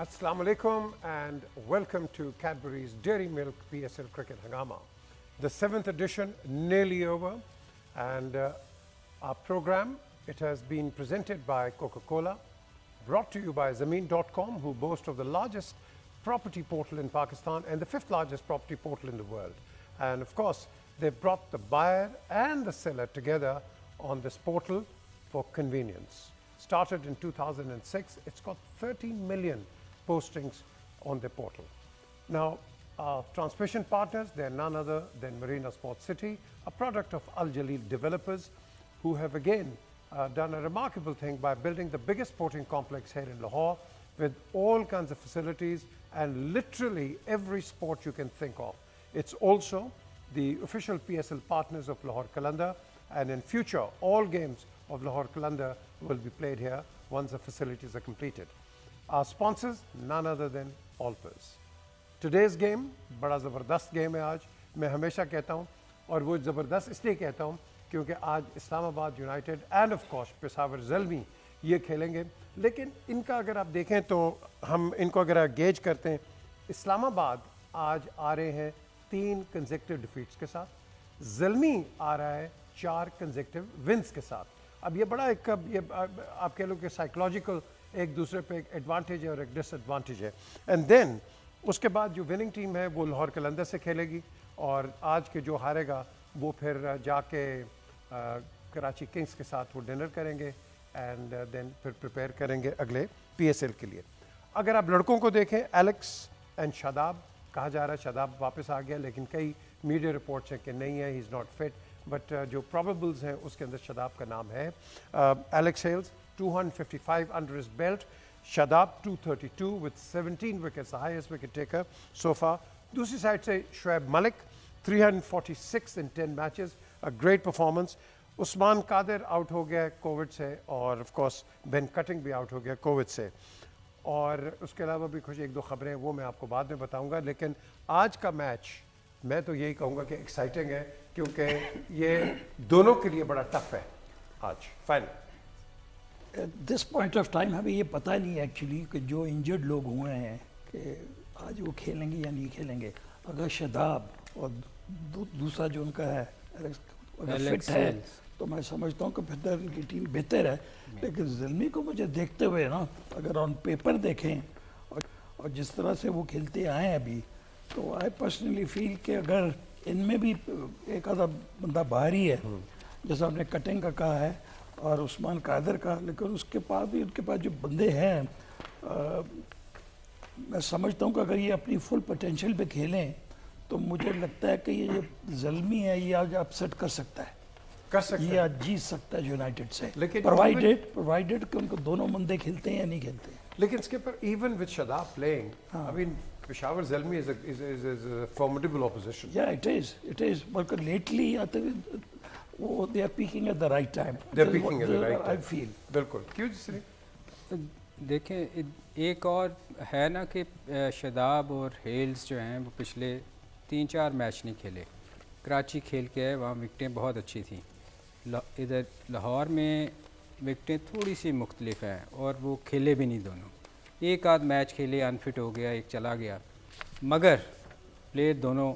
Assalamu alaikum and welcome to Cadbury's Dairy Milk PSL Cricket Hangama. The 7th edition nearly over, and our program, it has been presented by Coca-Cola, brought to you by Zameen.com, who boast of the largest property portal in Pakistan and the 5th largest property portal in the world. And of course, they brought the buyer and the seller together on this portal for convenience. Started in 2006, it's got 13 million postings on the portal. Now, our transmission partners, they're none other than Marina Sports City, a product of Al Jaleel developers, who have again done a remarkable thing by building the biggest sporting complex here in Lahore with all kinds of facilities and literally every sport you can think of. It's also the official PSL partners of Lahore Qalandar, and in future, all games of Lahore Qalandar will be played here once the facilities are completed. Our sponsors, none other than Allpers. Today's game, बड़ा ज़बरदस्त game है आज. मैं हमेशा कहता हूँ, और वो ज़बरदस्त इसलिए कहता हूँ क्योंकि आज Islamabad United end of course Peshawar Zalmi ये खेलेंगे. लेकिन इनका अगर आप देखें तो हम इनको अगर गेज करते हैं, इस्लामाबाद आज आ रहे हैं 3 कंसेक्टिव डिफीट्स के साथ, ज़ल्मी आ रहा है 4 कंसेक्टिव विन्स के साथ. अब ये बड़ा एक ये आप कह लो कि साइकोलॉजिकल एक दूसरे पे एक एडवांटेज है और एक डिसएडवांटेज है. एंड देन उसके बाद जो विनिंग टीम है वो लाहौर कलंदर से खेलेगी, और आज के जो हारेगा वो फिर जाके कराची किंग्स के साथ वो डिनर करेंगे एंड देन फिर प्रिपेयर करेंगे अगले PSL के लिए. अगर आप लड़कों को देखें, एलेक्स एंड शादाब, कहा जा रहा है शादाब वापस आ गया, लेकिन कई मीडिया रिपोर्ट्स हैं कि नहीं है, he is not fit, but जो प्रोबेबल्स हैं उसके अंदर शादाब का नाम है. Alex Hales 255 under his belt, Shadab 232 with 17 wickets, the highest wicket taker so far. दूसरी साइड से Shoaib Malik 346 in 10 matches, a great performance. Usman Qadir out हो गया कोविड से, और ऑफ कोर्स बेन कटिंग भी आउट हो गया कोविड से. और उसके अलावा भी कुछ एक दो खबरें वो मैं आपको बाद में बताऊंगा. लेकिन आज का मैच मैं तो यही कहूँगा कि एक्साइटिंग है, क्योंकि ये दोनों के लिए बड़ा टफ है आज final. This point of time हमें ये पता नहीं है एक्चुअली कि जो इंजर्ड लोग हुए हैं कि आज वो खेलेंगे या नहीं खेलेंगे. अगर शदाब और दूसरा जो उनका है अगर फिट है तो मैं समझता हूँ कि फिर उनकी टीम बेहतर है. लेकिन ज़ल्मी को मुझे देखते हुए ना, अगर ऑन पेपर देखें और जिस तरह से वो खेलते आए हैं अभी, तो आई पर्सनली फील कि अगर इनमें भी एक आधा बंदा बाहरी है, जैसा आपने कटिंग का कहा है और उस्मान कादिर का, लेकिन उसके पास भी उनके पास जो बंदे हैं, मैं समझता हूँ कि अगर ये अपनी फुल पोटेंशियल पे खेलें तो मुझे लगता है कि ये ज़ल्मी है, ये आज अपसेट कर सकता है, ये आज जीत सकता है यूनाइटेड से, लेकिन प्रोवाइडेड कि उनको दोनों बंदे खेलते हैं या नहीं खेलते हैं. लेकिन इसके पर even with Shadab playing, I mean Peshawar Zalmi is a formidable opposition. Yeah, it is. But lately, I think they are peaking at the right time. They are peaking at the right time. I feel. बिल्कुल. क्यों जिसने? देखें, एक और है ना कि शादाब और हेल्स जो हैं वो पिछले 3-4 मैच नहीं खेले. कराची खेल के आए, वहाँ विकटें बहुत अच्छी थी. इधर लाहौर में विकटें थोड़ी सी मुख्तलिफ हैं और वो खेले भी नहीं दोनों. एक आध मैच खेले, अनफिट हो गया, एक चला गया, मगर प्लेयर दोनों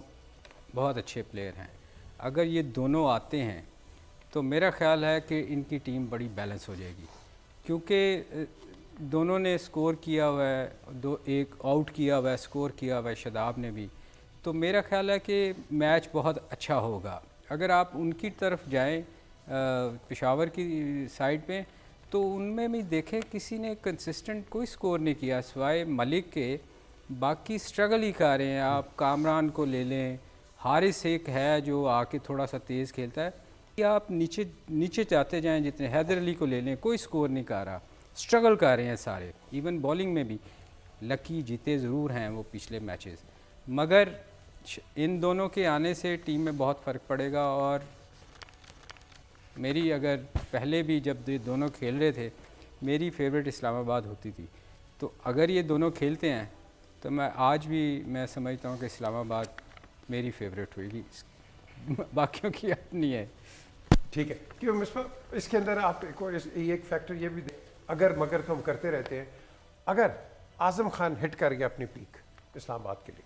बहुत अच्छे प्लेयर हैं. अगर ये दोनों आते हैं तो मेरा ख्याल है कि इनकी टीम बड़ी बैलेंस हो जाएगी, क्योंकि दोनों ने स्कोर किया हुआ है, एक आउट किया हुआ है, स्कोर किया हुआ है शादाब ने भी. तो मेरा ख्याल है कि मैच बहुत अच्छा होगा. अगर आप उनकी तरफ जाएं, पेशावर की साइड पे, तो उनमें भी देखें किसी ने कंसिस्टेंट कोई स्कोर नहीं किया सिवाय मलिक के. बाकी स्ट्रगल ही कर रहे हैं. आप कामरान को ले लें, हारिस एक है जो आके थोड़ा सा तेज़ खेलता है, या आप नीचे जाते जाएं, जितने हैदर अली को ले लें, कोई स्कोर नहीं कर रहा, स्ट्रगल कर रहे हैं सारे. इवन बॉलिंग में भी लकी जीते ज़रूर हैं वो पिछले मैचेस, मगर इन दोनों के आने से टीम में बहुत फ़र्क पड़ेगा. और मेरी अगर पहले भी जब ये दोनों खेल रहे थे, मेरी फेवरेट इस्लामाबाद होती थी. तो अगर ये दोनों खेलते हैं तो मैं आज भी मैं समझता हूँ कि इस्लामाबाद मेरी फेवरेट होगी, बाकियों की अपनी है. ठीक है. क्यों इसके अंदर आप एक फैक्टर ये भी अगर मगर तो हम करते रहते हैं. अगर आजम खान हिट कर गया अपनी पीक इस्लामाबाद के लिए?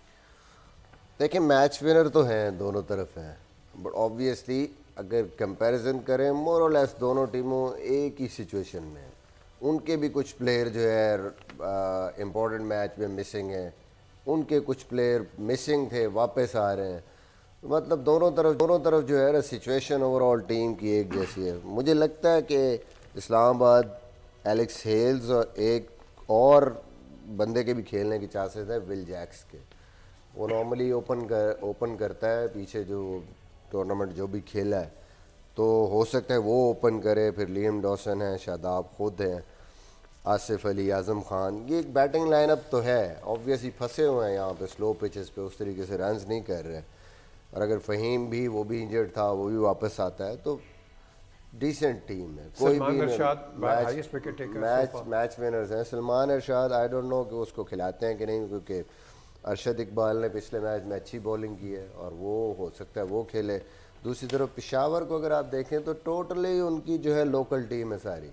देखिए मैच विनर तो हैं, दोनों तरफ हैं, बट ऑब्वियसली अगर कंपैरिजन करें मोर और लेस दोनों टीमों एक ही सिचुएशन में हैं। उनके भी कुछ प्लेयर जो है इम्पोर्टेंट मैच में मिसिंग हैं, उनके कुछ प्लेयर मिसिंग थे वापस आ रहे हैं, मतलब दोनों तरफ जो है ना सिचुएशन ओवरऑल टीम की एक जैसी है। मुझे लगता है कि इस्लामाबाद एलेक्स हेल्स और एक और बंदे के भी खेलने की चांसेस है विल जैक्स के। वो नॉर्मली ओपन करता है पीछे जो टूर्नामेंट जो भी खेला है, तो हो सकता है वो ओपन करे, फिर लियम डॉसन है, शादाब खुद हैं, आसिफ अली, आज़म खान, ये एक बैटिंग लाइनअप तो है। ऑब्वियसली फंसे हुए हैं यहाँ पे स्लो पिचेस पे, उस तरीके से रन्स नहीं कर रहे हैं। और अगर फ़हीम भी, वो भी इंजर्ड था, वो भी वापस आता है, तो डिसेंट टीम है। कोई भी मैच विनर्स हैं। Salman Arshad I don't know कि उसको खिलाते हैं कि नहीं, क्योंकि अरशद इकबाल ने पिछले मैच में अच्छी बॉलिंग की है और वो हो सकता है वो खेले। दूसरी तरफ पेशावर को अगर आप देखें तो टोटली उनकी जो है लोकल टीम है सारी।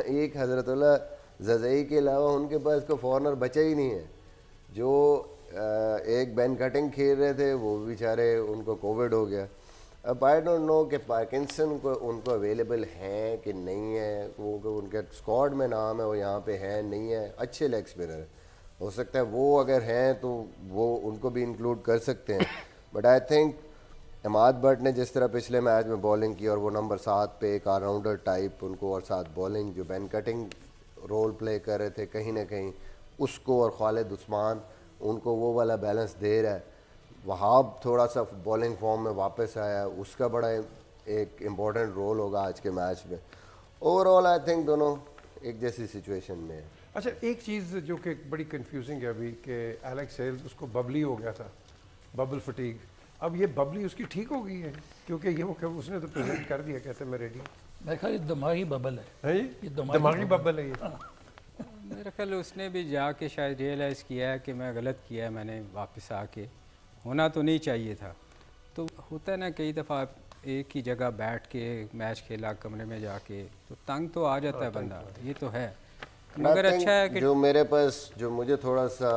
एक हज़रतुल्लाह ज़ज़ई के अलावा उनके पास को फॉरनर बचा ही नहीं है। जो एक बैन कटिंग खेल रहे थे वो बेचारे उनको कोविड हो गया। अब आई डोंट नो कि पार्किंसन को उनको अवेलेबल हैं कि नहीं है, वो उनके स्क्वाड में नाम है, वो यहाँ पे है नहीं है। अच्छे लेग स्पिनर है, हो सकता है वो अगर हैं तो वो उनको भी इंक्लूड कर सकते हैं। But I think Imad but ने जिस तरह पिछले मैच में बॉलिंग की और वो नंबर 7 पे एक ऑलराउंडर टाइप उनको, और साथ बॉलिंग जो बैन कटिंग रोल प्ले कर रहे थे कहीं ना कहीं उसको, और खालिद उस्मान उनको वो वाला बैलेंस दे रहा है। वहाब थोड़ा सा बॉलिंग फॉर्म में वापस आया, उसका बड़ा एक इम्पॉर्टेंट रोल होगा आज के मैच में। ओवरऑल आई थिंक दोनों एक जैसी सिचुएशन में है। अच्छा, एक चीज़ जो कि बड़ी कंफ्यूजिंग है अभी कि एलेक्स हेल्स उसको बबली हो गया था, बबल फटीग। अब ये बबली उसकी ठीक हो गई है? क्योंकि ये वो उसने तो प्रेजेंट कर दिया, कहते मैं रेडी। मेरे ख्याल दिमागी बबल है ये दिमागी बबल है ये। मेरे ख्याल उसने भी जाके शायद रियलाइज़ किया है कि मैं गलत किया है, मैंने वापस आके होना तो नहीं चाहिए था। तो होता है ना कई दफ़ा एक ही जगह बैठ के मैच खेला कमरे में जाके, तो तंग तो आ जाता है बंदा, ये तो है। मगर अच्छा है कि जो मेरे पास जो मुझे थोड़ा सा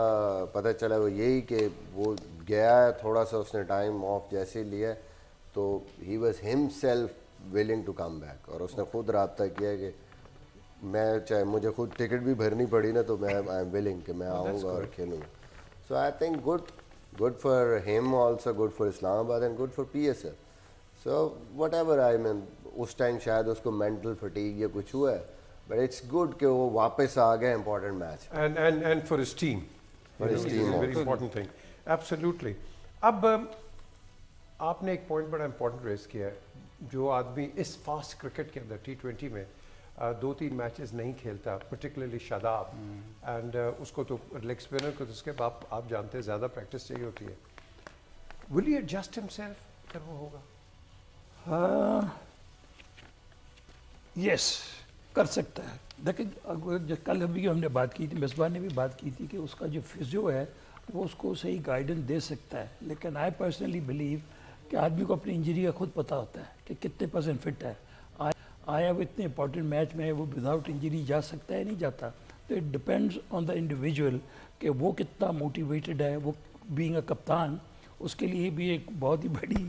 पता चला वो यही कि वो गया है, थोड़ा सा उसने टाइम ऑफ जैसे लिया तो he was himself willing to come back, और उसने खुद रब्ता किया कि मैं चाहे मुझे खुद टिकट भी भरनी पड़ी ना तो मैं आई एम विलिंग कि मैं आऊँगा और खेलूँगा। So I think good for him also, good for Islamabad and good for PSL। So whatever I mean उस टाइम शायद उसको मेंटल फटीग या कुछ हुआ है, बट इट्स गुड कि वो वापस आ गए important match and for his team, very important thing, absolutely. अब आपने एक पॉइंट बड़ा इंपॉर्टेंट रेस किया है, जो आदमी इस फास्ट क्रिकेट के अंदर T20 में 2-3 मैचेस नहीं खेलता, पर्टिकुलरली शादाब, एंड उसको तो लेग स्पिनर को तो उसके बाद आप जानते हैं ज़्यादा प्रैक्टिस चाहिए होती है। विल ही एडजस्ट हिमसेल्फ अगर वो होगा? यस, कर सकता है। देखिए कल अभी हमने बात की थी, मिसबा ने भी बात की थी कि उसका जो फिजियो है वो उसको सही गाइडेंस दे सकता है, लेकिन आई पर्सनली बिलीव कि आदमी को अपनी इंजरी का खुद पता होता है कि कितने % फिट है। आया वो इतने इंपॉर्टेंट मैच में वो विदाउट इंजरी जा सकता है नहीं जाता, तो it depends on the individual कि वो कितना मोटिवेटेड है। वो बीइंग अ कप्तान उसके लिए भी एक बहुत ही बड़ी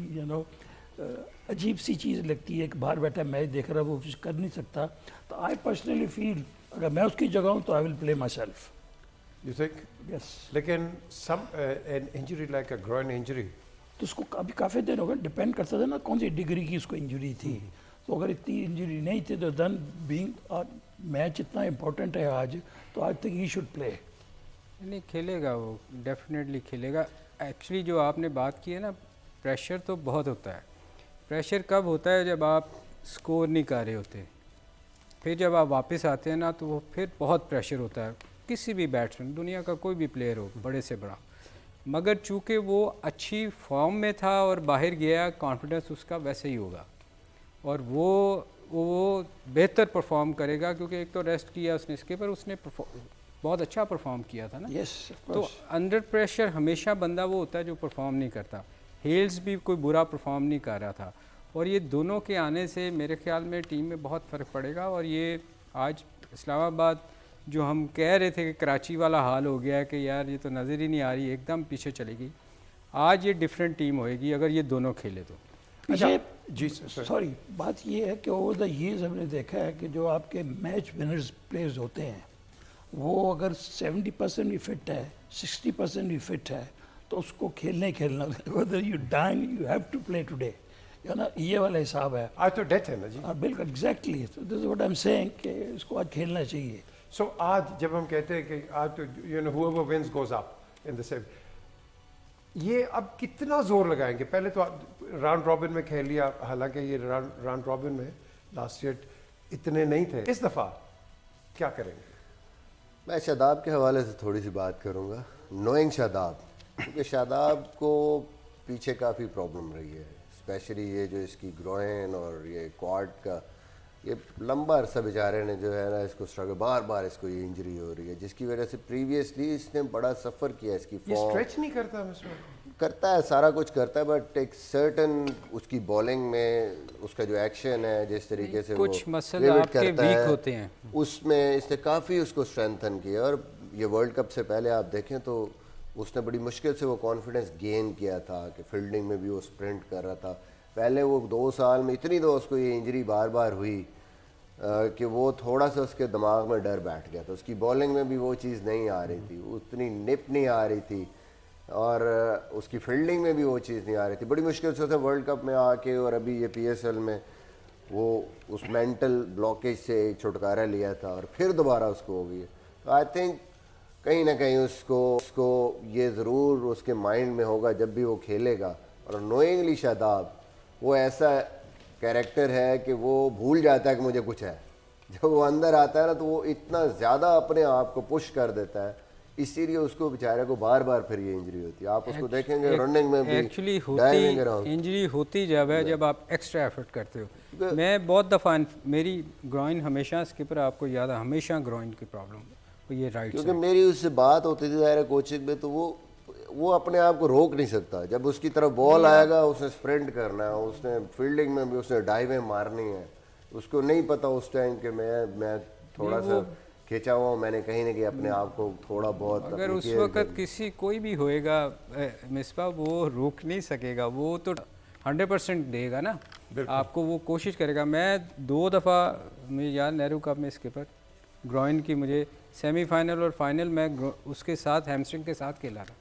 अजीब सी चीज़ लगती है कि बाहर बैठा मैच देख रहा है, वो कुछ कर नहीं सकता। तो आई पर्सनली फील अगर मैं उसकी जगह हूँ तो I will play myself. You think? Yes. लेकिन some an injury like a groin injury, तो उसको अभी काफ़ी देर होगा, डिपेंड करता था ना कौन सी डिग्री की उसको इंजरी थी। तो अगर इतनी इंजरी नहीं थी तो देन बीइंग मैच इतना इम्पोर्टेंट है आज, तो I think he should play. नहीं, खेलेगा वो, डेफिनेटली खेलेगा। एक्चुअली जो आपने बात की है ना, प्रेशर तो बहुत होता है। प्रेशर कब होता है? जब आप स्कोर नहीं कर रहे होते, फिर जब आप वापस आते हैं ना तो वो फिर बहुत प्रेशर होता है। किसी भी बैट्समैन, दुनिया का कोई भी प्लेयर हो, बड़े से बड़ा, मगर चूँकि वो अच्छी फॉर्म में था और बाहर गया, कॉन्फिडेंस उसका वैसे ही होगा और वो बेहतर परफॉर्म करेगा, क्योंकि एक तो रेस्ट किया उसने इसके पर, उसने बहुत अच्छा परफॉर्म किया था ना। यस। तो अंडर प्रेशर हमेशा बंदा वो होता है जो परफॉर्म नहीं करता। हेल्स भी कोई बुरा परफॉर्म नहीं कर रहा था, और ये दोनों के आने से मेरे ख्याल में टीम में बहुत फ़र्क पड़ेगा। और ये आज इस्लामाबाद جو ہم کہہ رہے تھے کہ کراچی والا حال ہو گیا ہے کہ یار یہ تو نظر ہی نہیں آ رہی, ایک دم پیچھے چلے گئی. آج یہ ڈیفرنٹ ٹیم ہوئے گی اگر یہ دونوں کھیلے تو. جی سوری, بات یہ ہے کہ اوور دا ایئرز ہم نے دیکھا ہے کہ جو آپ کے میچ ونرز پلیئرز ہوتے ہیں وہ اگر 70% بھی فٹ ہے, 60% بھی فٹ ہے, تو اس کو کھیلنا whether you dying you have to play today, نا یہ والا حساب ہے. آج تو ڈیتھ ہے نا جی. بالکل exactly, this is what I am seeing کہ اس کو آج کھیلنا چاہیے. سو آج جب ہم کہتے ہیں کہ آج تو you know whoever wins goes up in the same, یہ اب کتنا زور لگائیں گے؟ پہلے تو راؤنڈ رابن میں کھیل لیا, حالانکہ یہ راؤنڈ رابن میں لاسٹ ایئر اتنے نہیں تھے, اس دفعہ کیا کریں گے؟ میں شاداب کے حوالے سے تھوڑی سی بات کروں گا, نوئنگ شاداب, کیونکہ شاداب کو پیچھے کافی پرابلم رہی ہے, اسپیشلی یہ جو اس کی گروئن اور یہ کوارڈ کا یہ لمبا عرصہ بیچارے نے جو ہے نا اس کو اسٹرگل, بار بار اس کو یہ انجری ہو رہی ہے, جس کی وجہ سے پریویسلی اس نے بڑا سفر کیا. اس کی یہ اسٹریچ نہیں کرتا کرتا ہے, سارا کچھ کرتا ہے, بٹ ایک سرٹن اس کی بالنگ میں اس کا جو ایکشن ہے, جس طریقے سے کچھ مسئلے آپ کے ویک ہوتے ہیں, اس میں اس نے کافی اس کو اسٹرینتھن کیا. اور یہ ورلڈ کپ سے پہلے آپ دیکھیں تو اس نے بڑی مشکل سے وہ کانفیڈنس گین کیا تھا کہ فیلڈنگ میں بھی وہ اسپرنٹ کر رہا تھا. پہلے وہ 2 سال میں اتنی تو اس کو یہ انجری بار بار ہوئی کہ وہ تھوڑا سا اس کے دماغ میں ڈر بیٹھ گیا تھا. اس کی بالنگ میں بھی وہ چیز نہیں آ رہی تھی, اتنی نپ نہیں آ رہی تھی, اور اس کی فیلڈنگ میں بھی وہ چیز نہیں آ رہی تھی. بڑی مشکل سے اسے ورلڈ کپ میں آ کے اور ابھی یہ پی ایس ایل میں وہ اس مینٹل بلاکیج سے ایک چھٹکارا لیا تھا اور پھر دوبارہ اس کو ہو گئی. تو آئی تھنک کہیں نہ کہیں اس کو یہ ضرور اس کے مائنڈ میں ہوگا جب بھی وہ کھیلے گا. اور نوئنگلی شاداب وہ ایسا کیریکٹر ہے کہ وہ بھول جاتا ہے کہ مجھے کچھ ہے. جب وہ اندر آتا ہے نا تو وہ اتنا زیادہ اپنے آپ کو پش کر دیتا ہے, اسی لیے اس کو بیچارے کو بار بار پھر یہ انجری ہوتی ہے. آپ اس کو دیکھیں گے رننگ میں بھی ایکچولی انجری ہوتی جب آپ ایکسٹرا ایفرٹ کرتے ہو. میں بہت دفعہ میری گروئن ہمیشہ اسکپر آپ کو یاد ہے, ہمیشہ گروئن کی پرابلم یہ رائٹ, کیونکہ میری اس سے بات ہوتی تھی ظاہر ہے کوچنگ میں, تو وہ اپنے آپ کو روک نہیں سکتا. جب اس کی طرف بال آئے گا اس نے اسپرنٹ کرنا ہے, اس نے فیلڈنگ میں بھی اس نے ڈائیویں مارنی ہے. اس کو نہیں پتا اس ٹائم کہ میں تھوڑا سا کھینچا ہوا ہوں, میں نے کہیں نہ کہیں اپنے آپ کو تھوڑا بہت, اگر اس وقت کوئی بھی ہوئے گا مصباح وہ روک نہیں سکے گا, وہ تو 100% دے گا نا آپ کو, وہ کوشش کرے گا. میں 2 دفعہ مجھے یاد نہرو کپ میں اسکپر گروئن کی, مجھے سیمی فائنل اور فائنل میں اس کے ساتھ ہیمسٹرنگ کے ساتھ کھیلا تھا.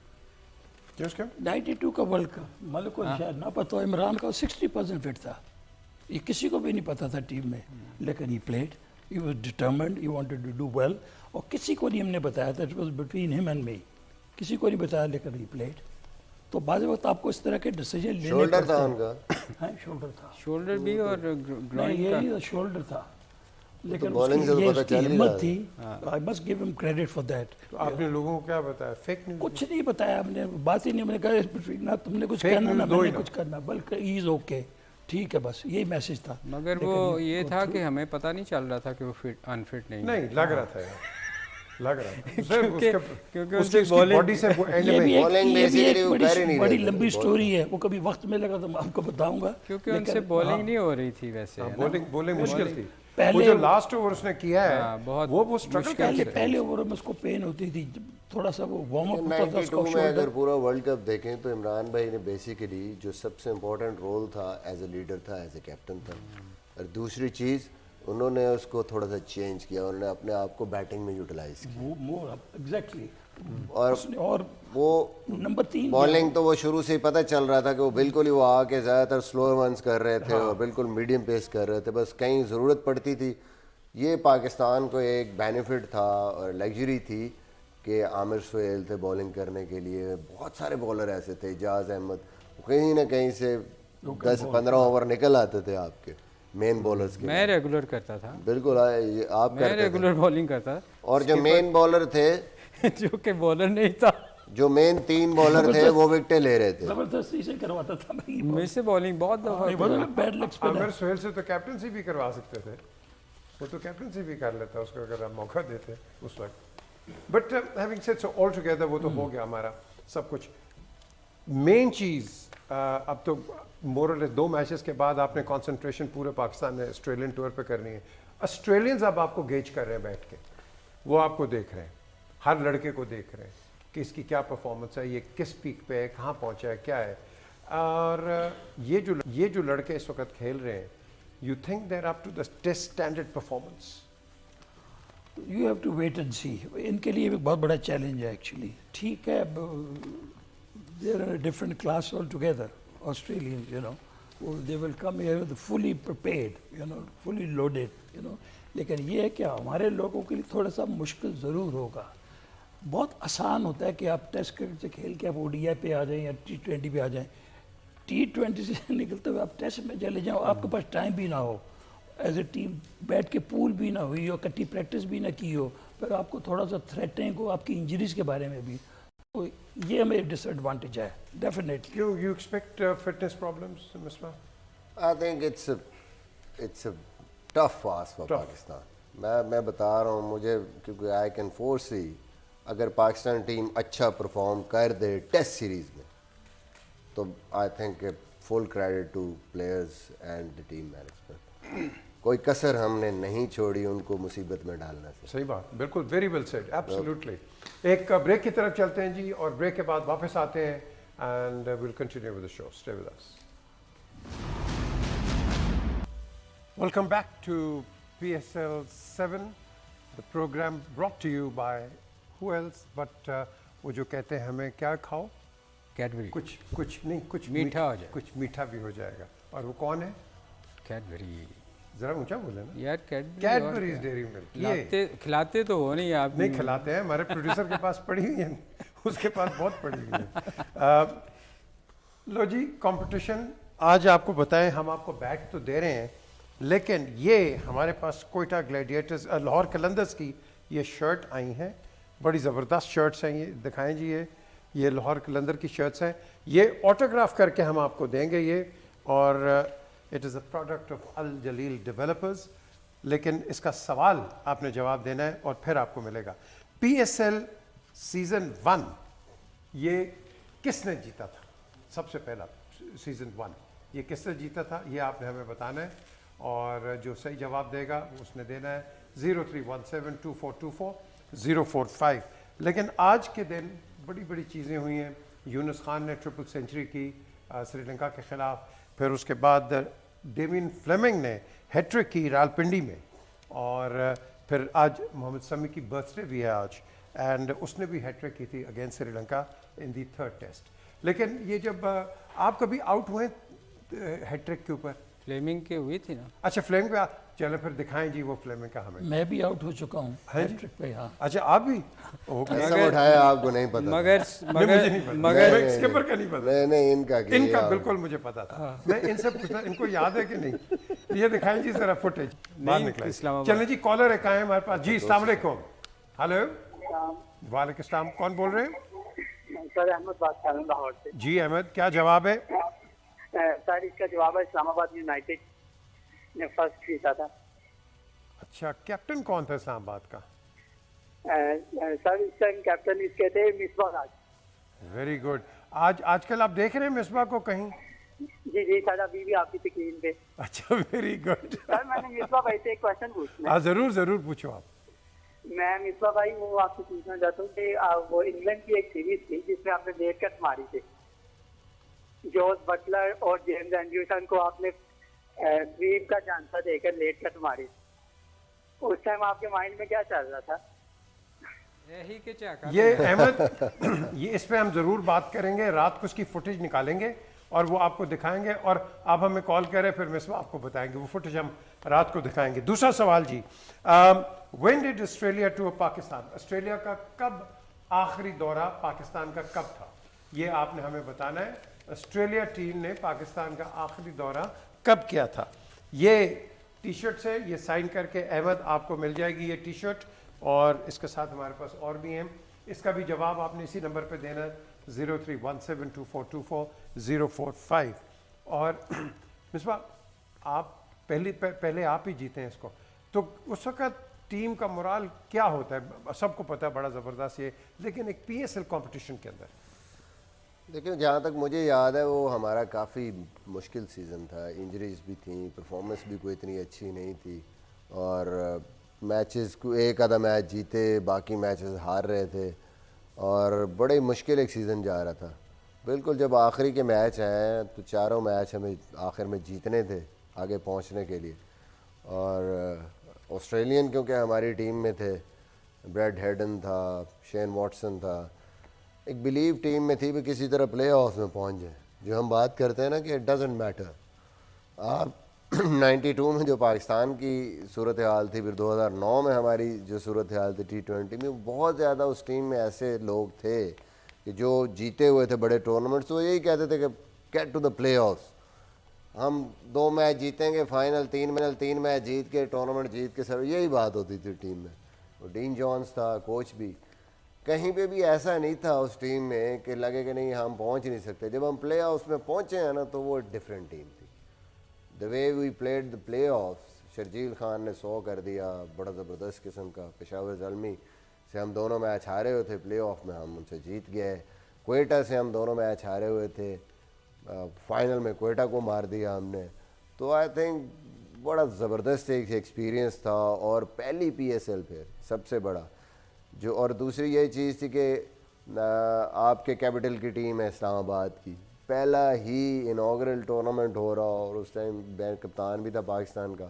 92 کا ورلڈ کپ ملک کو شاید نہ پتا ہو, عمران کا 60% فٹ تھا, یہ کسی کو بھی نہیں پتا تھا ٹیم میں, لیکن he played, he was determined, he wanted to do well. اور کسی کو نہیں ہم نے بتایا تھا, اٹ واز بٹوین ہم اینڈ می, کسی کو نہیں بتایا, لیکن ہی پلیڈ. تو بعض وقت آپ کو اس طرح کے ڈیسیجن لینے شولڈر تھا ان کا, ہاں شولڈر تھا, شولڈر بھی اور گروئن کا شولڈر تھا, لیکن اس کی ہمت تھی. I must give him credit for that. تو آپ نے لوگوں کو کیا بتایا؟ فیک نیوز کچھ نہیں بتایا ہم نے, بات ہی نہیں, ہم نے کہا نہ تم نے کچھ کرنا نہ میں نے کچھ کرنا, بلکہ ہی از اوکے, ٹھیک ہے, بس یہی میسج تھا. مگر وہ یہ تھا کہ ہمیں پتہ نہیں چل رہا تھا کہ وہ انفٹ نہیں لگ رہا تھا, لگ رہا تھا کیونکہ اس کی باڈی سے یہ بھی ایک بڑی لمبی سٹوری ہے, وہ کبھی وقت ملے گا تو میں آپ کو بتاؤں گا, کیونکہ ان سے بالنگ نہیں ہو رہی تھی. ویسے بولنگ مشکل تھی. پہلے جو لاسٹ اوور اس نے کیا ہے وہ اسٹرگل کر کے, پہلے اوور میں اس کو پین ہوتی تھی, تھوڑا سا وہ وارم اپ ہوتا تھا اس کا. 92 میں اگر پورا ورلڈ کپ دیکھیں تو عمران بھائی نے بیسیکلی جو سب سے امپورٹنٹ رول تھا ایز اے لیڈر تھا, ایز اے کیپٹن تھا. اور دوسری چیز انہوں نے اس کو تھوڑا سا چینج کیا, انہوں نے اپنے آپ کو بیٹنگ میں یوٹیلائز کیا. ایگزیکٹلی. اور وہ نمبر 3 بالنگ تو وہ شروع سے ہی پتہ چل رہا تھا کہ وہ بالکل ہی وہ آ کے زیادہ تر سلو ونس کر رہے تھے اور بالکل میڈیم پیس کر رہے تھے. بس کہیں ضرورت پڑتی تھی, یہ پاکستان کو ایک بینیفٹ تھا اور لگژری تھی کہ عامر سہیل تھے بالنگ کرنے کے لیے, بہت سارے بالر ایسے تھے, اجاز احمد, کہیں نہ کہیں سے 10-15 اوور نکل آتے تھے آپ کے مین بالرز کے. میں ریگولر کرتا تھا, بالکل آپ میں ریگولر بالنگ کرتا, اور جو مین بالر تھے جو کہ بالر نہیں تھا, جو مین 3 بالر تھے وہ وکٹیں لے رہے تھے. زبردستی سے کرواتا تھا مجھ سے بالنگ بہت دفعہ. عامر سہیل سے تو کیپٹنسی بھی کروا سکتے تھے, وہ تو کیپٹنسی بھی کر لیتا اس کو اگر آپ موقع دیتے اس وقت. But having said so all together وہ تو ہو گیا ہمارا سب کچھ. مین چیز اب تو مور اور لیس 2 میچز کے بعد آپ نے کانسنٹریشن پورے پاکستان میں آسٹریلین ٹور پہ کرنی ہے. آسٹریلینز اب آپ کو گیج کر رہے ہیں بیٹھ کے, वो आपको देख रहे हैं, हर लड़के को देख रहे हैं कि इसकी क्या परफॉर्मेंस है, ये किस पीक पे है, कहाँ पहुँचा है, क्या है. और ये जो लड़के इस वक्त खेल रहे हैं, you think they are up to the test standard performance? You have to wait and see. इनके लिए भी बहुत बड़ा चैलेंज है एक्चुअली. ठीक है, they are different class altogether. Australians, you know, they will come here with fully prepared, you know, fully loaded, you know. लेकिन ये है कि हमारे लोगों के लिए थोड़ा सा मुश्किल ज़रूर होगा. बहुत आसान होता है कि आप टेस्ट क्रिकेट से खेल के आप ODI पे आ जाएं या T20 पे आ जाएं. T20 से निकलते हुए आप टेस्ट में चले जाओ, आपके पास टाइम भी ना हो, एज ए टीम बैठ के पूल भी ना हुई हो, इकट्ठी प्रैक्टिस भी ना की हो, फिर आपको थोड़ा सा थ्रेटनिंग हो आपकी इंजरीज के बारे में भी, तो ये हमें डिसएडवांटेज है डेफिनेटली. क्यों you expect fitness problems, Misbah? I think it's a tough ask for Pakistan. मैं बता रहा हूँ, मुझे, क्योंकि आई कैन फोरसी अगर पाकिस्तान टीम अच्छा परफॉर्म कर दे टेस्ट सीरीज में, तो I think full credit two players and the team management. कोई कसर हमने नहीं छोड़ी उनको मुसीबत में डालने से. सही बात, बिल्कुल, वेरी वेल सेड, एब्सोल्युटली. एक ब्रेक की तरफ चलते हैं जी, और ब्रेक के बाद वापस आते हैं and will continue with the show. Stay with us. Welcome back to PSL 7, the programme brought to you by who else but वो जो कहते हैं हमें क्या खाओ, कैडबरी. कुछ नहीं, कुछ मीठा हो जाए, कुछ मीठा भी हो जाएगा. और वो कौन है? कैडबरी. जरा ऊंचा बोले ना यार कैडबरी. Cadbury's dairy milk. खिलाते तो हो नहीं आप. नहीं खिलाते हैं, हमारे प्रोड्यूसर के पास पड़ी हुई है, उसके पास बहुत पड़ी हुई है. लो जी, कंपटीशन आज आपको बताएं, हम आपको बैग तो दे रहे हैं, लेकिन ये हमारे पास कोयटा ग्लैडिएटर्स लाहौर कलंदर्स की ये शर्ट आई हैं. बड़ी ज़बरदस्त शर्ट्स हैं, ये दिखाएं जी. ये लाहौर कलंदर की शर्ट्स हैं. ये ऑटोग्राफ करके हम आपको देंगे ये, और it is a product of Al Jalil developers. लेकिन इसका सवाल आपने जवाब देना है और फिर आपको मिलेगा. PSL सीज़न 1 ये किसने जीता था? सबसे पहला सीज़न 1 ये किसने जीता था, ये आपने हमें बताना है, और जो सही जवाब देगा उसने देना है 03172424 045. लेकिन आज के दिन बड़ी बड़ी चीज़ें हुई हैं. यूनुस खान ने ट्रिपल सेंचुरी की श्रीलंका के ख़िलाफ़, फिर उसके बाद डेमिन फ्लेमिंग ने हैट्रिक की रावलपिंडी में, और फिर आज मोहम्मद शमी की बर्थडे भी है आज, एंड उसने भी हैट्रिक की थी अगेंस्ट श्रीलंका इन दी 3rd टेस्ट. लेकिन ये जब आप कभी आउट हुए हैट्रिक के ऊपर? फ्लेमिंग के हुई थी ना. अच्छा, फ्लेमिंग पे चलो फिर दिखाएं जी वो फ्लेमिंग का हमें. मैं भी आउट हो चुका हूँ हैट्रिक पे. हाँ. अच्छा, आप भी? ऐसा उठाया आपको नहीं पता? मगर स्किपर का नहीं पता. नहीं, इनका बिल्कुल मुझे पता था. मैं इनसे पूछता, इनको याद है कि नहीं? ये दिखाएं जी जरा फुटेज. बाहर निकला. चलें जी, कॉलर एक आए हमारे पास जी. अस्सलाम वालेकुम. हेलो. वालेकुम सलाम. कौन बोल रहे हैं? सर अहमद बात कर रहा हूँ लाहौर से. जी अहमद, क्या जवाब है? सर इसका जवाब है इस्लामाबाद यूनाइटेड ने फर्स्ट जीता था. अच्छा, कैप्टन कौन था इस्लामाबाद का? सर इसका कैप्टन इसके थे मिसबा राज. Very good. आजकल आप देख रहे हैं मिसबा को कहीं? जी सर, अभी भी आपकी स्क्रीन पे. अच्छा, वेरी गुड. सर मैंने मिसबा भाई से एक क्वेश्चन पूछना है. हाँ, जरूर पूछो आप. मैं मिसबा भाई वो आपसे पूछना चाहता हूँ कि वो इंग्लैंड की एक सीरीज थी जिसमें आपने लेट कट मारी थी. जॉर्ज बटलर और जेम्स एंडरसन को आपने स्वीप का चांसा देकर लेट कट मारी. उस टाइम आपके माइंड में क्या चल रहा था? यही के चाका. ये अहमद, ये इस पे हम ज़रूर बात करेंगे. रात को उसकी फुटेज निकालेंगे और वो आपको दिखाएंगे, और आप हमें कॉल करें, फिर मिसबा आपको बताएंगे. वो फुटेज हम रात को दिखाएंगे. दूसरा सवाल जी, when did Australia to Pakistan? Australia का कब आखिरी दौरा पाकिस्तान का कब था, ये आपने हमें बताना है. ऑस्ट्रेलिया टीम ने पाकिस्तान का आखिरी दौरा कब किया था? ये टी शर्ट से ये साइन करके अहमद आपको मिल जाएगी ये टी शर्ट, और इसके साथ हमारे पास और भी हैं. इसका भी जवाब आपने इसी नंबर पे देना है 03172424 045. और मिसबा, आप पहले आप ही जीते हैं इसको, तो उस वक्त टीम का मोराल क्या होता है? सबको पता है बड़ा ज़बरदस्त ये, लेकिन एक PSL कंपटीशन के अंदर देखिए, जहाँ तक मुझे याद है वो हमारा काफ़ी मुश्किल सीज़न था. इंजरीज भी थी, परफॉर्मेंस भी कोई इतनी अच्छी नहीं थी, और میچز کو ایک آدھا میچ جیتے, باقی میچز ہار رہے تھے, اور بڑے مشکل ایک سیزن جا رہا تھا. بالکل جب آخری کے میچ آئے تو چاروں میچ ہمیں آخر میں جیتنے تھے آگے پہنچنے کے لیے. اور آسٹریلین کیونکہ ہماری ٹیم میں تھے, بریڈ ہیڈن تھا, شین واٹسن تھا, ایک بلیو ٹیم میں تھی بھی کسی طرح پلے آف میں پہنچ جائیں. جو ہم بات کرتے ہیں نا کہ اٹ ڈزنٹ میٹر. آپ 92 میں جو پاکستان کی صورتحال تھی, پھر 2009 میں ہماری جو صورتحال تھی T20 میں, بہت زیادہ اس ٹیم میں ایسے لوگ تھے کہ جو جیتے ہوئے تھے بڑے ٹورنامنٹس, وہ یہی کہتے تھے کہ get to the playoffs, ہم 2 میچ جیتیں گے, فائنل 3 میچ جیت کے ٹورنامنٹ جیت کے, سر یہی بات ہوتی تھی ٹیم میں. وہ ڈین جونز تھا کوچ بھی, کہیں پہ بھی ایسا نہیں تھا اس ٹیم میں کہ لگے کہ نہیں ہم پہنچ نہیں سکتے. جب ہم پلے آفس میں پہنچے ہیں نا تو وہ ڈفرینٹ ٹیم تھی. The way we played the playoffs, Sharjeel Khan نے 100 کر دیا, بڑا زبردست قسم کا. پشاور زلمی سے ہم دونوں میچ ہارے ہوئے تھے, پلے آف میں ہم ان سے جیت گئے. کوئٹہ سے ہم دونوں میچ ہارے ہوئے تھے, فائنل میں کوئٹہ کو مار دیا ہم نے. تو آئی تھنک بڑا زبردست ایک ایکسپیرینس تھا, اور پہلی PSL پھر سب سے بڑا جو. اور دوسری یہ چیز تھی کہ آپ کے کیپٹل کی ٹیم ہے اسلام آباد کی, پہلا ہی انوگرل ٹورنامنٹ ہو رہا, اور اس ٹائم کپتان بھی تھا پاکستان کا.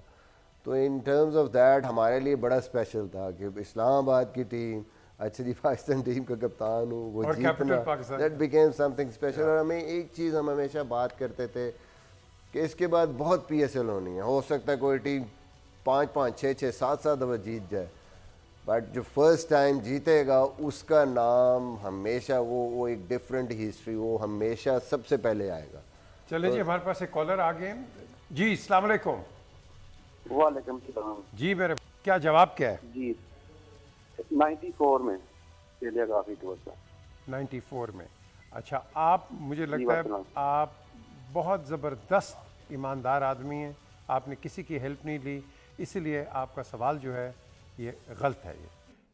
تو ان ٹرمز آف دیٹ ہمارے لیے بڑا اسپیشل تھا کہ اسلام آباد کی ٹیم, اچھا جی پاکستان ٹیم کا کپتان ہوں, وہ جیتنا, that became something special. اور ہمیں ایک چیز ہم ہمیشہ بات کرتے تھے کہ اس کے بعد بہت PSL ہونی ہے, ہو سکتا ہے کوئی ٹیم 5-5, 6-6, 7-7 دفعہ جیت جائے, بٹ جو فرسٹ ٹائم جیتے گا اس کا نام ہمیشہ وہ ایک ڈفرینٹ ہسٹری, وہ ہمیشہ سب سے پہلے آئے گا. چلے جی, ہمارے پاس ایک کالر آ گئے. جی السلام علیکم. وعلیکم السلام. جی میرے کیا جواب کیا ہے؟ جی 94 میں آسٹریلیا کافی ٹور تھا. 94 میں. اچھا, آپ مجھے لگتا ہے آپ بہت زبردست ایماندار آدمی ہیں, آپ نے کسی کی ہیلپ نہیں لی, اسی لیے آپ کا سوال جو ہے یہ غلط ہے. یہ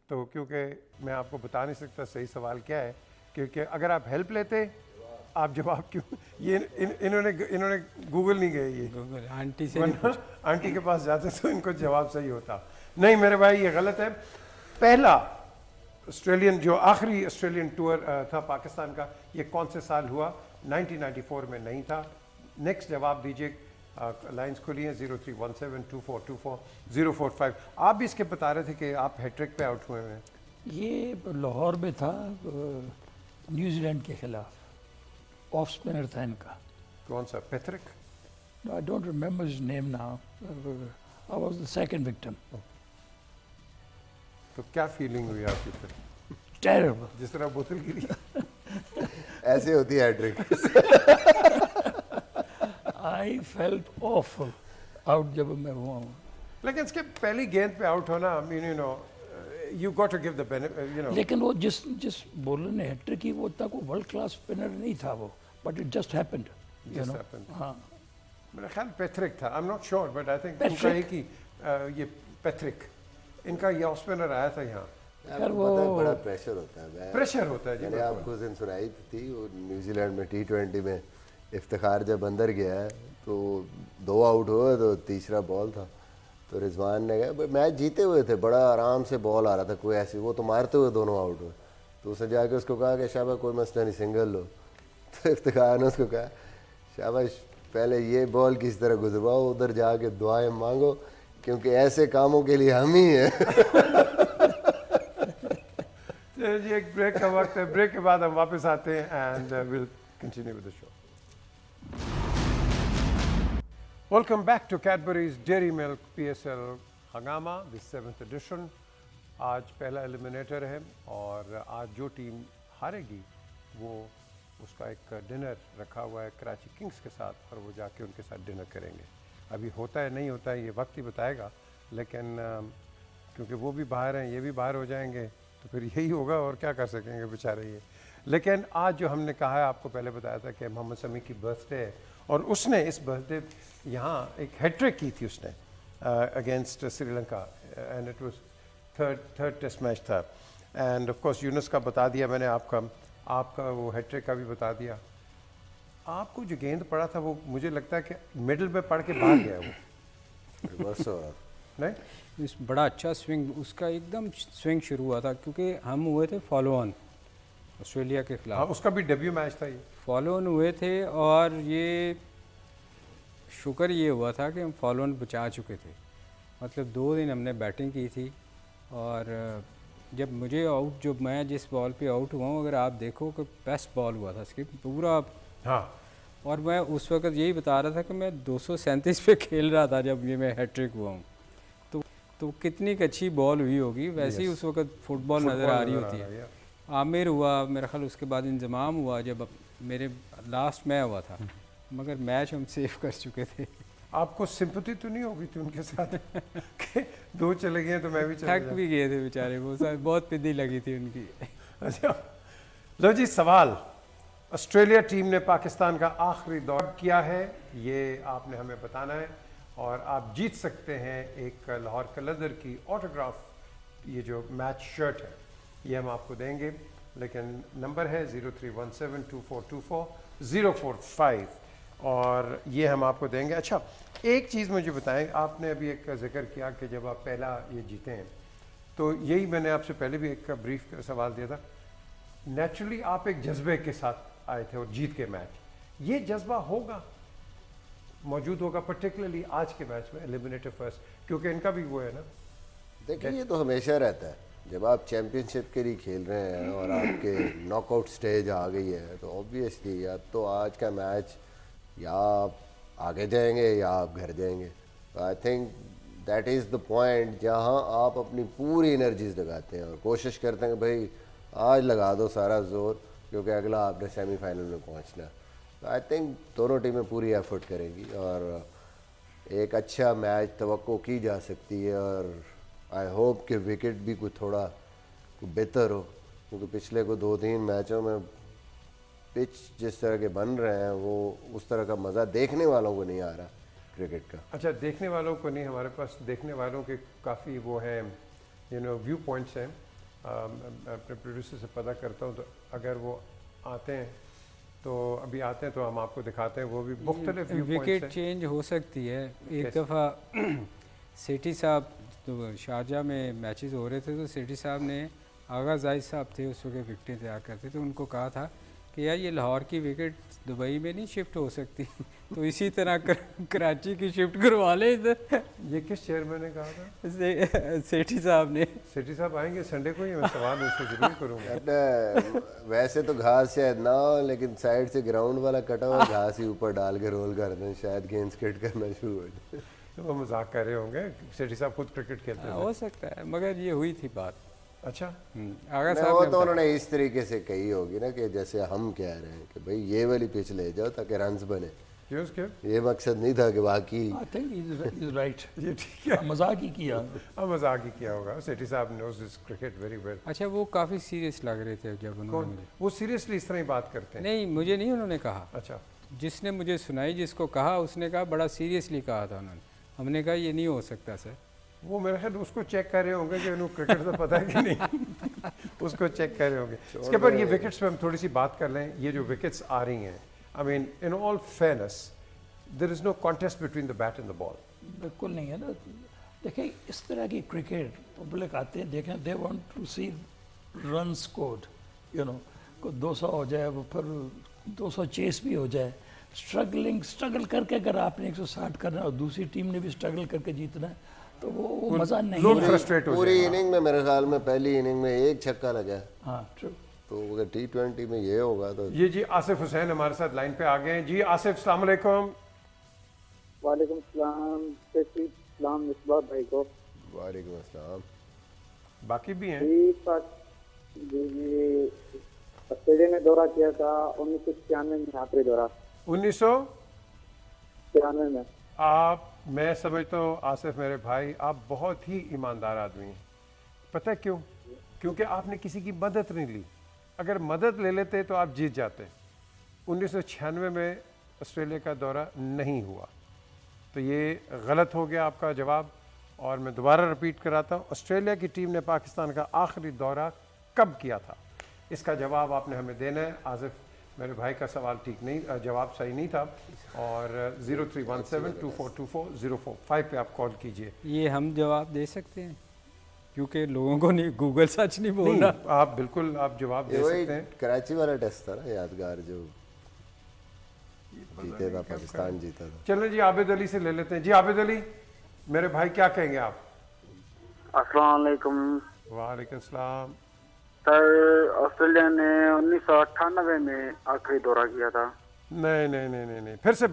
تو کیونکہ میں آپ کو بتا نہیں سکتا صحیح سوال کیا ہے, کیونکہ اگر آپ ہیلپ لیتے آپ جواب کیوں, یہ انہوں نے گوگل نہیں گئے, یہ گوگل آنٹی سے آنٹی کے پاس جاتے تو ان کو جواب صحیح ہوتا. نہیں میرے بھائی, یہ غلط ہے. پہلا آسٹریلین جو آخری آسٹریلین ٹور تھا پاکستان کا, یہ کون سے سال ہوا؟ 1994 میں نہیں تھا. نیکسٹ جواب دیجیے, لائنز کھلی ہیں 03172424 آپ بھی اس کے بتا رہے تھے کہ آپ ہیٹ ٹرک پہ آؤٹ ہوئے ہیں. یہ لاہور میں تھا, نیوزی لینڈ کے خلاف, آف اسپنر تھا ان کا. کون سا؟ Patrick? I don't remember his name now. I was the second victim. تو کیا فیلنگ ہوئی آپ کی پھر؟ ٹیربل. جس طرح بوتل گری ایسے ہوتی ہے hat trick. I felt آفل out جب میں ہوا ہوں. لیکن اس کے پہلی گیند پہ آؤٹ ہونا, you got to give the benefit. لیکن وہ جس بولر نے ہیٹ ٹرک کی وہ اتنا کوئی ورلڈ کلاس اسپنر نہیں تھا وہ, بٹ اٹ جسٹ ہیپنڈ. ہاں میرا خیال پیترک تھا, I am not sure, but I think in کا ایک ہی یہ پیترک, ان کا یہ آف اسپنر آیا تھا یہاں. بڑا پریشر ہوتا ہے, پریشر ہوتا ہے. میں نے آپ کو اس دن سنائی تھی, وہ نیوزی لینڈ میں T20 میں افتخار جب اندر گیا ہے تو 2 آؤٹ ہوئے, تو تیسرا بال تھا, تو رضوان نے کہا میچ جیتے ہوئے تھے, بڑا آرام سے بال آ رہا تھا, کوئی ایسی, وہ تو مارتے ہوئے دونوں آؤٹ ہوئے. تو اس نے جا کے اس کو کہا کہ شاباش کوئی مسئلہ نہیں, سنگل لو. تو افتخار نے اس کو کہا شاباش پہلے یہ بال کس طرح گزرواؤ, ادھر جا کے دعائیں مانگو, کیونکہ ایسے کاموں کے لیے ہم ہی ہیں. جی ایک بریک کا وقت ہے, بریک کے بعد ہم واپس آتے ہیں and we'll continue with the show. Welcome back to Cadbury's Dairy Milk PSL ہنگامہ, دی 7th ایڈیشن. آج پہلا ایلیمینیٹر ہے, اور آج جو ٹیم ہارے گی وہ اس کا ایک ڈنر رکھا ہوا ہے کراچی کنگز کے ساتھ, اور وہ جا کے ان کے ساتھ ڈنر کریں گے. ابھی ہوتا ہے نہیں ہوتا ہے یہ وقت ہی بتائے گا, لیکن کیونکہ وہ بھی باہر ہیں, یہ بھی باہر ہو جائیں گے, تو پھر یہی ہوگا, اور کیا کر سکیں گے بیچارے یہ. لیکن آج جو ہم نے کہا ہے, آپ کو پہلے بتایا تھا کہ محمد سمیع کی برتھ ڈے ہے, اور اس نے اس برتھ ڈے یہاں ایک ہیٹ ٹرک کی تھی اس نے against Sri Lanka, and it was third test match تھا. اینڈ آف کورس یونس کا بتا دیا میں نے, آپ کا وہ ہیٹ ٹرک کا بھی بتا دیا. آپ کو جو گیند پڑا تھا وہ مجھے لگتا ہے کہ مڈل میں پڑ کے باہر گیا, وہ ریورس ہو رہا. नहीं इस बड़ा अच्छा स्विंग उसका एकदम स्विंग शुरू हुआ था क्योंकि हम हुए थे फॉलो ऑन ऑस्ट्रेलिया के हाँ, खिलाफ, उसका भी डेब्यू मैच था ये। फॉलो ऑन हुए थे और ये शुक्र ये हुआ था कि हम फॉलो ऑन बचा चुके थे। मतलब 2 दिन हमने बैटिंग की थी और जब मुझे आउट, जो मैं जिस बॉल पे आउट हुआ हूँ, अगर आप देखो कि बेस्ट बॉल हुआ था इसकी पूरा, हाँ और मैं उस वक्त यही बता रहा था कि मैं 237 पे खेल रहा था जब ये मैं हैट्रिक हुआ हूँ। तो कितनी अच्छी बॉल हुई होगी, वैसे ही उस वक्त फुटबॉल नज़र आ रही होती है। आमिर हुआ मेरा ख्याल, उसके बाद इंजमाम हुआ जब मेरे लास्ट में हुआ था, मगर मैच हम सेव कर चुके थे। आपको सिंपैथी तो नहीं होगी थी उनके साथ कि 2 चले गए तो मैं भी चला थक भी गए थे बेचारे, वो बहुत पिद्दी लगी थी उनकी। अच्छा लो जी, सवाल, ऑस्ट्रेलिया टीम ने पाकिस्तान का आखिरी दौर किया है, ये आपने हमें बताना है और आप जीत सकते हैं एक लाहौर कलंदर की ऑटोग्राफ, ये जो मैच शर्ट है ये हम आपको देंगे, लेकिन नंबर है 03172424 और ये हम आपको देंगे। अच्छा एक चीज़ मुझे बताएं, आपने अभी एक जिक्र किया कि जब आप पहला ये जीते हैं, तो यही मैंने आपसे पहले भी एक ब्रीफ सवाल दिया था, नेचुरली आप एक जज्बे के साथ आए थे और जीत के मैच, ये जज्बा होगा, मौजूद होगा पर्टिकुलरली आज के मैच में एलिमिनेटर फर्स्ट, क्योंकि इनका भी वो है ना। देखिए ये तो हमेशा रहता है, जब आप चैम्पियनशिप के लिए खेल रहे हैं और आपके नॉकआउट स्टेज आ गई है तो ऑब्वियसली या तो आज का मैच या आप आगे जाएंगे या आप घर जाएंगे। तो I think that is the point जहां आप अपनी पूरी एनर्जीज लगाते हैं और कोशिश करते हैं कि भाई आज लगा दो सारा जोर, क्योंकि अगला आपने सेमीफाइनल में पहुंचना। तो आई थिंक दोनों टीमें पूरी एफर्ट करेंगी और एक अच्छा मैच तवक्को की जा सकती है और आई होप कि विकेट भी कुछ थोड़ा बेहतर हो, क्योंकि पिछले को 2-3 मैचों में पिच जिस तरह के बन रहे हैं वो उस तरह का मज़ा देखने वालों को नहीं आ रहा क्रिकेट का। अच्छा देखने वालों को नहीं, हमारे पास देखने वालों के काफ़ी वो हैं व्यू पॉइंट्स हैं, अपने प्रोड्यूसर से पता करता हूँ, तो अगर वो आते हैं तो अभी आते हैं तो हम आपको दिखाते हैं, वो भी मुख्तलिफ व्यू पॉइंट्स विकेट हैं। चेंज हो सकती है। एक दफ़ा सेठी साहब तो शारजा में मैचेस हो रहे थे, तो सेठी साहब ने आगा जाहिद साहब थे उस वक्त विकेटें तैयार करते, तो उनको कहा था कि यार ये लाहौर की विकेट दुबई में नहीं शिफ्ट हो सकती तो इसी तरह कराची की शिफ्ट करवा ले इधर। ये किस चेयरमैन ने कहा था? सेठी साहब ने। सेठी साहब आएंगे संडे को ही, मैं सवाल उससे जरूर करूँगा। वैसे तो घास शायद ना हो, लेकिन साइड से ग्राउंड वाला कटा हुआ घास ही ऊपर डाल के रोल कर दें, शायद गेंद स्किट करना शुरू हो जाए। तो वो मजाक कर रहे होंगे, सेठी साहब खुद क्रिकेट खेलते थे। हो सकता है, मगर ये हुई थी बात। अच्छा आगा नहीं, साहब वो ने तो उन्होंने इस तरीके से कही होगी ना कि जैसे हम कह रहे हैं कि भाई ये वाली पिच ले जाओ ताकि रन्स बने, क्यों क्यों ये मकसद नहीं था कि बाकी। आई थिंक इज राइट, ये ठीक है, मजाक ही किया। अब मजाक ही किया होगा। सेठी साहब knows this cricket very well. अच्छा वो काफ़ी सीरियस लग रहे थे जब उन्होंने कौन? मुझे, वो सीरियसली इस तरह ही बात करते हैं? नहीं मुझे नहीं उन्होंने कहा, अच्छा जिसने मुझे सुनाई, जिसको कहा उसने कहा बड़ा सीरियसली कहा था उन्होंने। हमने कहा ये नहीं हो सकता सर। वो मेरे ख्याल उसको चेक कर रहे होंगे कि उन्हें क्रिकेट से पता है कि नहीं उसको चेक कर रहे होंगे। इसके बाद ये विकेट्स पे हम थोड़ी सी बात कर लें। ये जो विकेट्स आ रही हैं, I mean in all fairness there is no contest between the bat and the ball. बिल्कुल नहीं है ना। देखें इस तरह की क्रिकेट पब्लिक आते हैं, देखें they want to see run scored, you know, को 200 हो जाए, वो फिर 200 चेस भी हो जाए। स्ट्रगल करके अगर आपने 160 करना है और दूसरी टीम ने भी स्ट्रगल करके जीतना है तो वो मज़ा नहीं लोग है। फ्रस्ट्रेट हो पूरी जाएंगे। इनिंग में मेरे ख्याल में पहली इनिंग में 1 छक्का लगा है, हाँ ट्रू। तो अगर T20 में ये होगा तो। ये जी आसिफ हुसैन हमारे साथ लाइन पे आ गए हैं। जी आसिफ, अस्सलाम वालेकुम। वालेकुम सलाम मिसबाह भाई को। वालेकुम अस्सलाम। बाकी भी हैं? जी ऑस्ट्रेलिया ने दौरा किया था 1996 में, आखिरी दौरा 1993 में। आप, मैं समझता हूँ आसिफ मेरे भाई, आप बहुत ही ईमानदार आदमी हैं। पता है क्यों? क्योंकि आपने किसी की मदद नहीं ली। अगर मदद ले लेते तो आप जीत जाते। 1996 में ऑस्ट्रेलिया का दौरा नहीं हुआ, तो ये गलत हो गया आपका जवाब। और मैं दोबारा रिपीट कराता हूँ, ऑस्ट्रेलिया की टीम ने पाकिस्तान का आखिरी दौरा कब किया था, इसका जवाब आपने हमें देना है। आसिफ میرے بھائی کا سوال ٹھیک نہیں, جواب صحیح نہیں تھا. اور 0317242405 پہ آپ کال کیجئے. یہ ہم جواب دے سکتے ہیں کیونکہ لوگوں کو نہیں, گوگل سچ نہیں بول نہیں, رہا. آپ بالکل آپ جواب دے وہی سکتے ہیں. کراچی والا ٹیسٹ تھا نا یادگار, جو جیتے تھا پاکستان جیتا تھا. چلیں جی عابد علی سے لے لیتے ہیں. جی عابد علی میرے بھائی کیا کہیں گے آپ؟ السلام علیکم وعلیکم السلام. سر. آسٹریلیا نے 1998 میں آخری دورہ کیا تھا. نہیں, پھر سے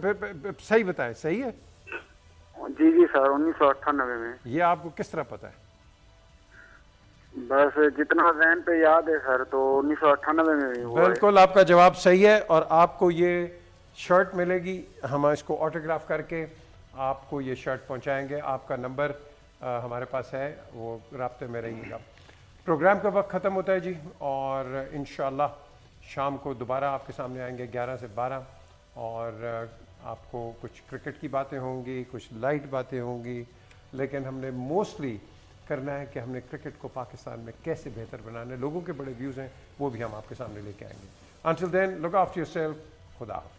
صحیح بتائیں. صحیح ہے؟ جی جی سر, 1998 میں. یہ آپ کو کس طرح پتہ ہے؟ بس جتنا ذہن پہ یاد ہے سر, تو 1998 میں ہی ہوا ہے. بالکل آپ کا جواب صحیح ہے, اور آپ کو یہ شرٹ ملے گی. ہم اس کو آٹوگراف کر کے آپ کو یہ شرٹ پہنچائیں گے. آپ کا نمبر ہمارے پاس ہے, وہ رابطے میں رہیے گا. پروگرام کا وقت ختم ہوتا ہے جی, اور انشاءاللہ شام کو دوبارہ آپ کے سامنے آئیں گے 11 سے 12, اور آپ کو کچھ کرکٹ کی باتیں ہوں گی, کچھ لائٹ باتیں ہوں گی, لیکن ہم نے موسٹلی کرنا ہے کہ ہم نے کرکٹ کو پاکستان میں کیسے بہتر بنانا ہے. لوگوں کے بڑے ویوز ہیں, وہ بھی ہم آپ کے سامنے لے کے آئیں گے. Until then look after yourself. خدا حافظ.